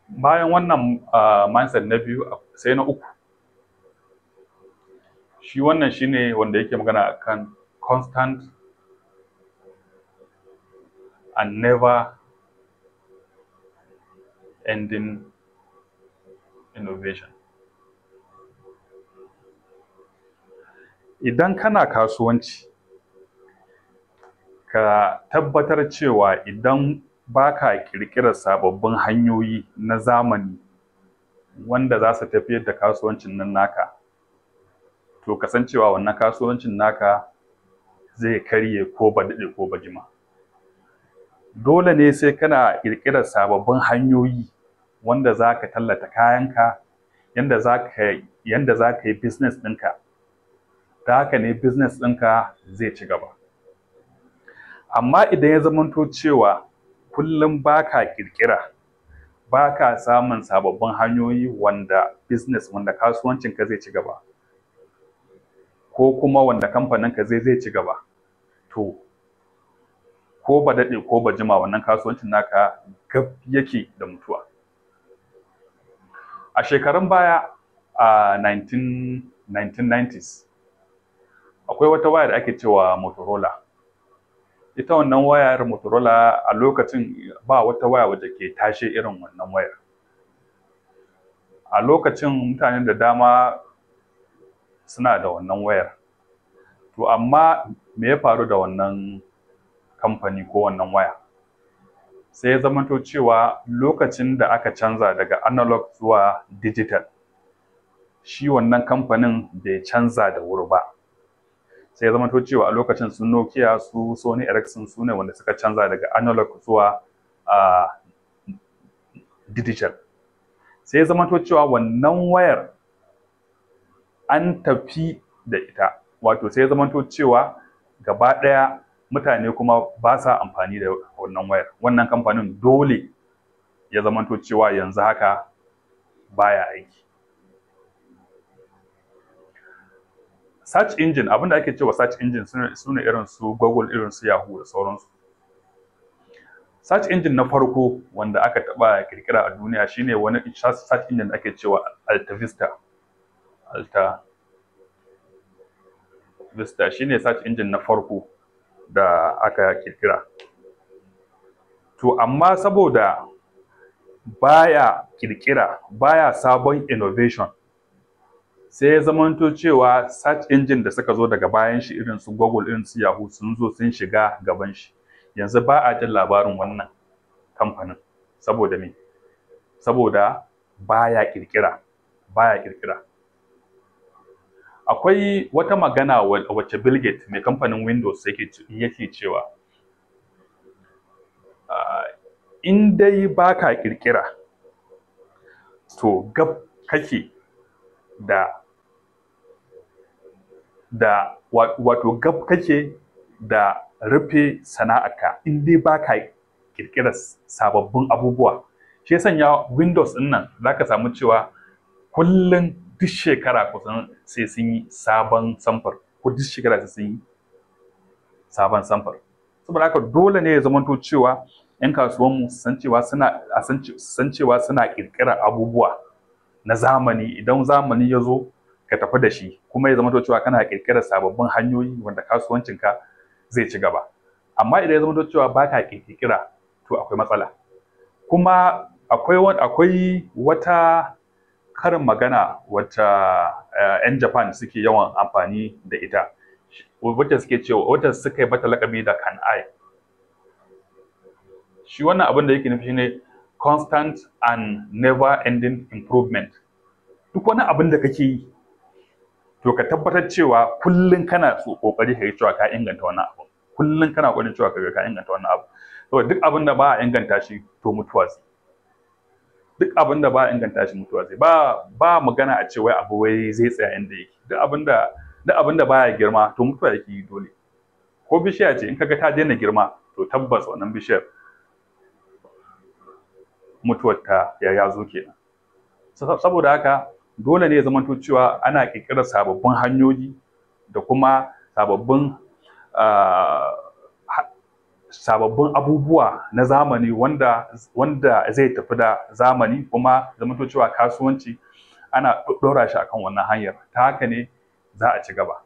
Bayan wannan mindset na biyu sai na uku. Shi wannan shine wanda yake magana akan constant and never ending innovation. Idan kana kasuwanci, ka tabbatar cewa idan baka ƙirƙirar sababbin hanyoyi na zamani wanda za su tafiyar da kasuwancin nan naka, to kasancewa wannan kasuwancin naka zai karye ko ba daɗe ko ba jima. Dole ne sai kana ƙirƙirar sababbin hanyoyi wanda za ka tallata kayanka, yanda za ka yi business ɗinka, ta haka ne business ɗinka zai ci gaba. Amma idan ya zamanto cewa kullum baka ƙirƙira, baka samun sababbin hanyoyi wanda kasuwancinka zai ci gaba, ko kuma wanda kamfaninka zai ci gaba, to ko ba daɗe ko ba jima wannan kasuwancin naka gab yake da mutuwa. A shekarun baya a 1990s akwai wata waya da ake cewa Motorola. Ita wannan wayar Motorola a lokacin ba wata waya wadda ke tashe irin wannan wayar. A lokacin mutane da dama suna da wannan wayar. To amma me ya faru da wannan kamfani ko wannan waya? Sai ya zamanto cewa lokacin da aka canza daga analog zuwa digital, shi wannan kamfanin bai canza da wuri ba. Sai ya zamanto cewa a lokacin su Nokia, su Sony Ericsson su ne wanda suka canza daga analog zuwa digital. Sai ya zamanto cewa wannan wayar an tafi da ita, wato sai ya zamanto cewa gaba ɗaya mutane kuma ba sa amfani da wannan wayar. Wannan kamfanin dole ya zamanto cewa yanzu haka baya aiki. Search engine, abinda ake cewa search engine su ne irin su Google, irin su Yahoo da sauransu. Search engine na farko wanda aka taɓa ƙirƙira a duniya shine wani search engine da ake cewa AltaVista. AltaVista shine search engine na farko da aka ƙirƙira. To amma saboda baya ƙirƙira, baya sabon innovation, sai ya zamanto cewa search engine da suka zo daga bayan shi irin su Google, irin su Yahoo sun zo sun shiga gaban shi. Yanzu ba a jin labarin wannan kamfanin. Saboda me? Saboda baya ƙirƙira. Akwai wata magana wacce Bill Gates mai kamfanin Windows yake cewa in dai baka ƙirƙira, to gab kake da rufe sana'arka in dai baka ƙirƙirar sababbin abubuwa. Shi ya sanya Windows ɗin nan zaka samu cewa kullum duk shekara kusan sai sun yi sabon samfur, ko duk shekara sai sun yi sabon samfur. Saboda haka dole ne ya zamanto cewa 'yan kasuwanmu su san cewa suna ƙirƙirar abubuwa na zamani. Idan zamani ya zo ka tafi da shi, kuma ya zamanto cewa kana ƙirƙirar sababbin hanyoyi wanda kasuwancinka zai ci gaba. Amma idan ya zamanto cewa baka ƙirƙira, to akwai matsala. Kuma akwai wata karin magana wacce 'yan Japan suke yawan amfani da ita, wacce suka yi mata laƙabi da Kanai. Shi wannan abin da yake nufi shine constant and never ending improvement. Duk wani abin da kake yi, to ka tabbatar cewa kullum kana ƙoƙari ka yi cewa ka inganta wannan abu. Kullum kana ƙoƙarin cewa ka inganta wannan abu. Saboda duk abin da ba a inganta shi, to mutuwa zai. Duk abin da ba a inganta shi, mutuwa zai. Ba magana a ce wai abu wai zai tsaya inda yake. Duk abin da baya girma, to mutuwa yake yi dole. Ko bishiya ce in kaga ta daina girma, to tabbas wannan bishiyar mutuwar ta ya zo kenan. Saboda haka dole ne ya zamanto cewa ana ƙirƙirar sababbin hanyoyi da kuma sababbin sababbin abubuwa na zamani wanda zai tafi da zamani, kuma zamanto cewa kasuwanci ana ɗora shi akan wannan hanyar. Ta haka ne za a ci gaba.